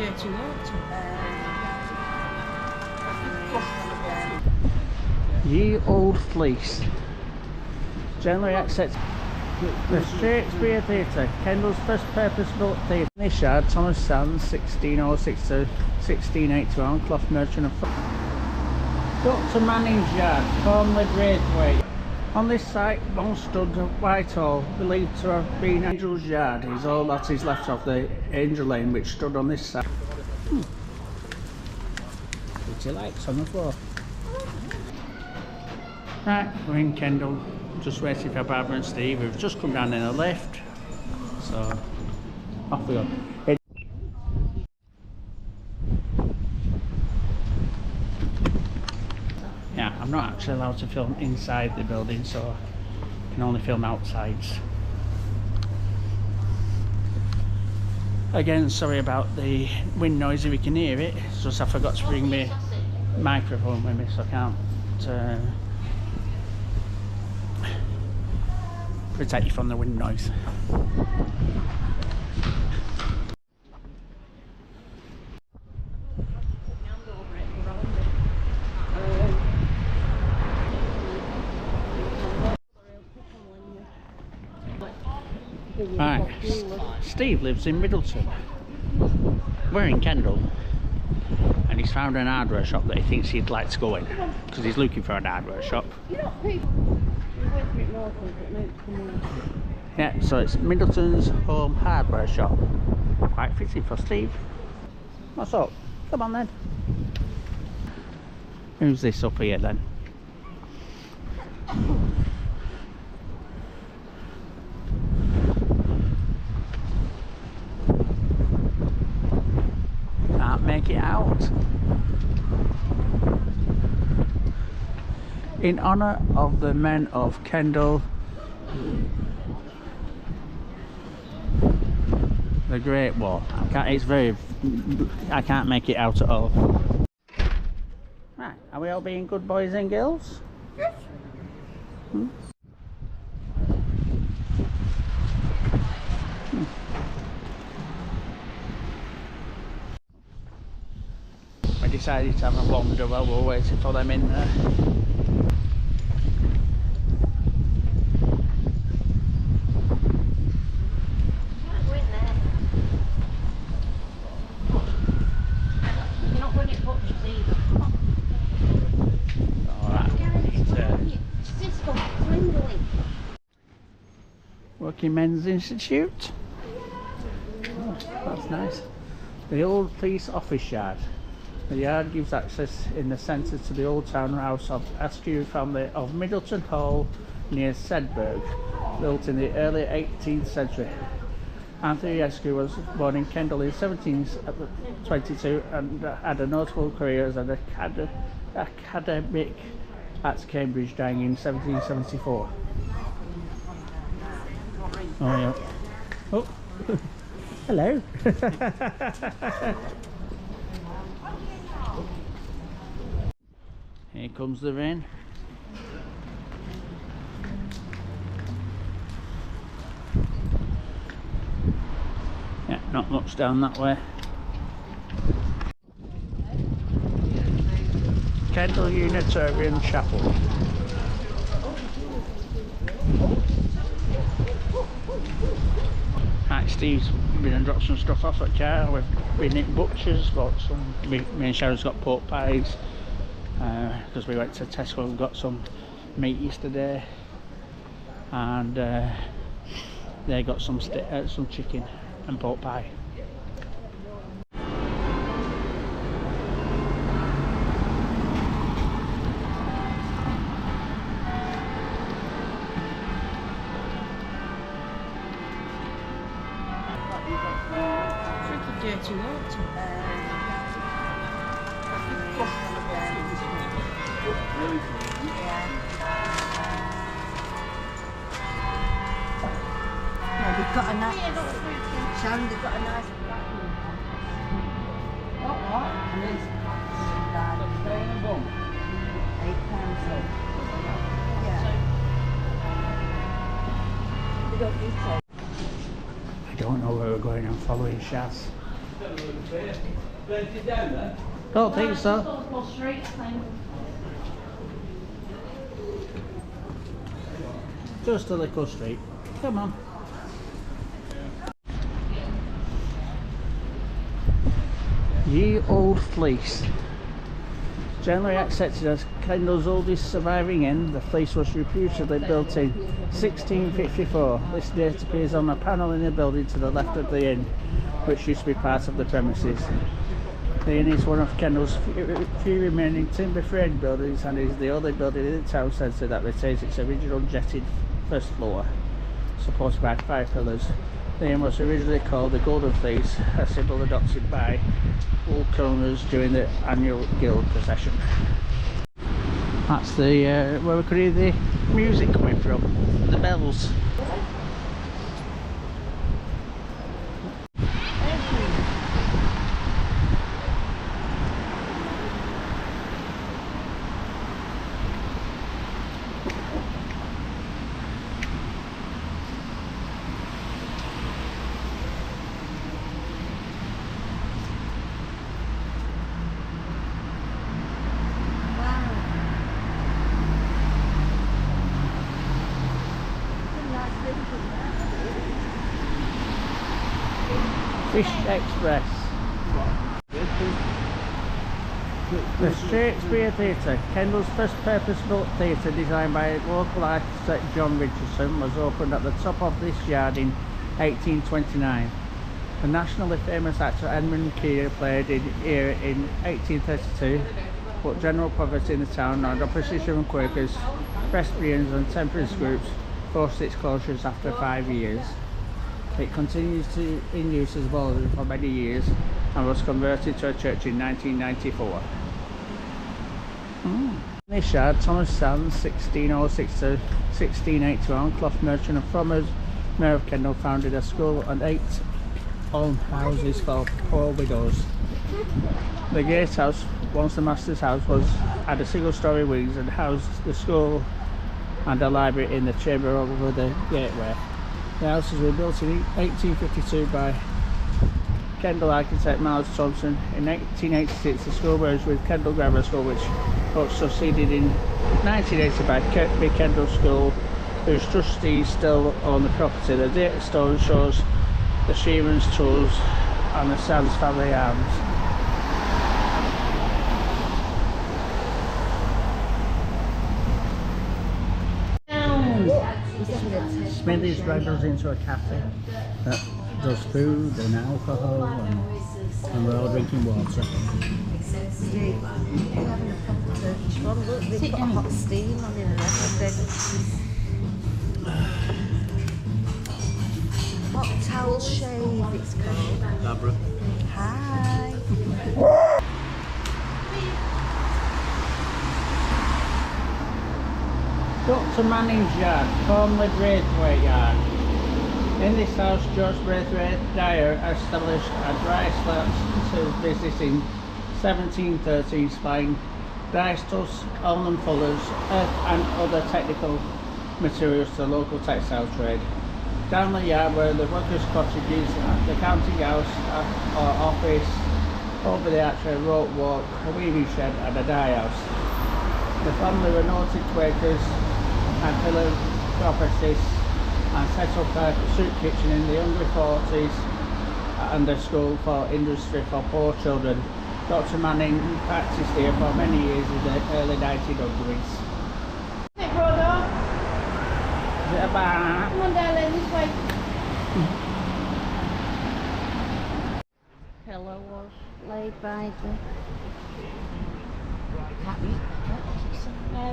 dirty water. Ye Olde Fleece. Generally accepted. The Shakespeare Theatre, Kendal's first purpose-built theatre. Mannings Yard, Thomas Sands, 1606 to 1681, cloth merchant of Dr. Mannings Yard, formerly Braithwaite. On this site once stood Whitehall, believed to have been Angel's Yard, is all that is left of the Angel Lane which stood on this site. Pretty lights on the floor. Right, we're in Kendal, just waiting for Barbara and Steve. We've just come down in a lift, so off we go. Yeah, I'm not actually allowed to film inside the building, so I can only film outsides. Again, sorry about the wind noise if you can hear it. It's just I forgot to bring my microphone with me, so I can't protect you from the wind noise. Right, Steve lives in Middleton. We're in Kendal, and he's found an hardware shop that he thinks he'd like to go in, because he's looking for an hardware shop. Yeah, so it's Middleton's Home Hardware Shop. Quite fitting for Steve. What's up? Come on then. Who's this up here then? Can't make it out. In honour of the men of Kendal, the Great War. I can't make it out at all. Right, are we all being good boys and girls? Yes. We decided to have a wander while we were waiting for them in there. Working Men's Institute. Oh, that's nice. The Olde Fleece Office Yard. The yard gives access in the centre to the old townhouse of Askew family of Middleton Hall near Sedberg, built in the early 18th century. Anthony Askew was born in Kendal in 1722 and had a notable career as an academic at Cambridge, dying in 1774. Oh yeah. Oh, hello. Here comes the rain. Yeah, not much down that way. Kendal Unitarian Chapel. Right, Steve's been and dropped some stuff off at car. We've been in Butcher's, got some. Me and Sharon's got pork pies because we went to Tesco and got some meat yesterday, and they got some chicken and pork pie. Dirty water. They've got a nice. Sharon, they've got a nice. What? £8. Yeah. They don't need to. I don't know where we're going. I'm following Shaz. Don't think so. Just a little street. Come on. Ye Olde Fleece. Generally accepted as Kendal's oldest surviving inn, the Fleece was reputedly built in 1654. This date appears on a panel in the building to the left of the inn, which used to be part of the premises. The inn is one of Kendal's few remaining timber framed buildings and is the only building in the town centre that retains its original jetted first floor, supported by 5 pillars. The inn was originally called the Golden Fleece, a symbol adopted by wool combers during the annual guild procession. That's the where we could hear the music coming from, the bells. Fish Express. The Shakespeare Theatre, Kendal's first purpose-built theatre designed by local architect John Richardson, was opened at the top of this yard in 1829. The nationally famous actor Edmund Keir played here in 1832, but general poverty in the town and opposition from Quakers, Presbyterians and temperance groups forced its closures after 5 years. It continues in use as a ballroom for many years and was converted to a church in 1994. This yard, Thomas Sands, 1606 to 1681, cloth merchant and former Mayor of Kendal, founded a school and 8 almshouses for poor widows. The gatehouse, once the master's house, had a single-storey wings and housed the school and a library in the chamber over the gateway. The houses were built in 1852 by Kendal architect Miles Thompson. In 1886 the school merged with Kendal Grammar School, which was succeeded in 1980 by Kirkby Kendal School, whose trustees still own the property. The date stone shows the Shearman's tools and the Sands family arms. Smithy's dragged us into a cafe that does food and alcohol, and we're all drinking water. Look, they've got hot steam on it and everything. Hot towel shave, it's called. Labra. Hi. Dr. Mannings Yard, formerly Braithwaite Yard. In this house, George Braithwaite Dyer established a dry slabs business in 1713, supplying dye stuffs, almond fullers, earth and other technical materials to the local textile trade. Down the yard were the workers' cottages, the counting house or office, over the archway, a rope walk, a weaving shed and a dye house. The family were noted Quakers and philanthropists and set up a soup kitchen in the early 40s and a school for industry for poor children. Dr. Manning practiced here for many years in the early 1900s. Hey, brother. Is it a bar? Come on, darling, this way. Pillow was laid by the... Can't read that. No,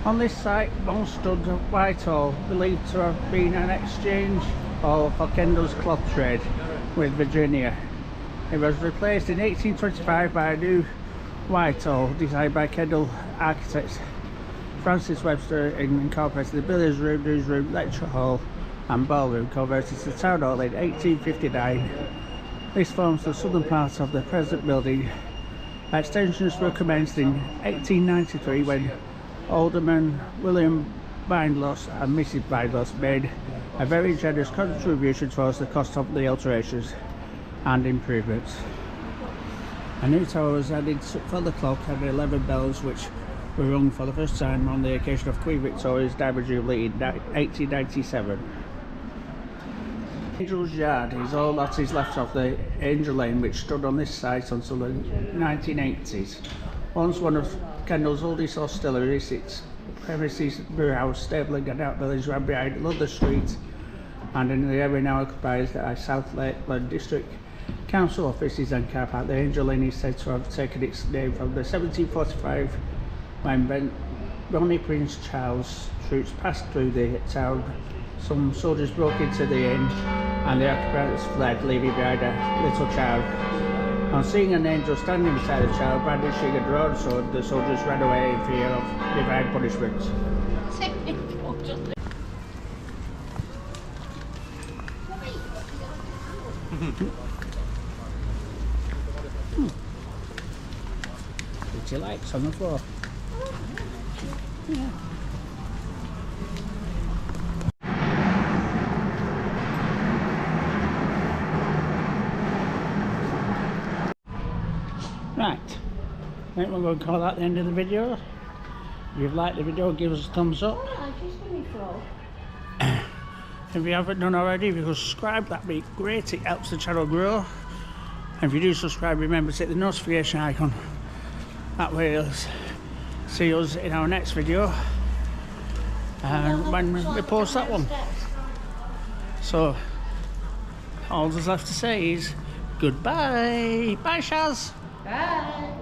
On this site once stood Whitehall, believed to have been an exchange hall for Kendal's cloth trade with Virginia. It was replaced in 1825 by a new Whitehall designed by Kendal architects Francis Webster and incorporated the billiards room, newsroom, lecture hall and ballroom, converted to Town Hall in 1859. This forms the southern part of the present building. Extensions were commenced in 1893 when Alderman William Bindloss and Mrs. Bindloss made a very generous contribution towards the cost of the alterations and improvements. A new tower was added for the clock and the 11 bells which were rung for the first time on the occasion of Queen Victoria's Diamond Jubilee in 1897. Angel's Yard is all that is left of the Angel Lane which stood on this site until the 1980s. Once one of Kendal's oldest hosteleries, its premises, brewhouse, stabling and outbuildings ran behind Ludlow Street, and in the area now occupied by South Lakeland District Council offices and car park. The Angel Lane is said to have taken its name from the 1745 when Ronnie Prince Charles troops passed through the town. Some soldiers broke into the inn and the occupants fled, leaving behind a little child. On seeing an angel standing beside the child brandishing a drawn sword, the soldiers ran away in fear of divine punishment. Pretty lights on the floor. Yeah. Right, I think we're going to call that the end of the video. If you've liked the video, give us a thumbs up. If you haven't done already, if you could subscribe, that'd be great. It helps the channel grow. And if you do subscribe, remember to hit the notification icon. That way you'll see us in our next video and when we post that one. So all there's left to say is goodbye. Bye, Shaz. Bye.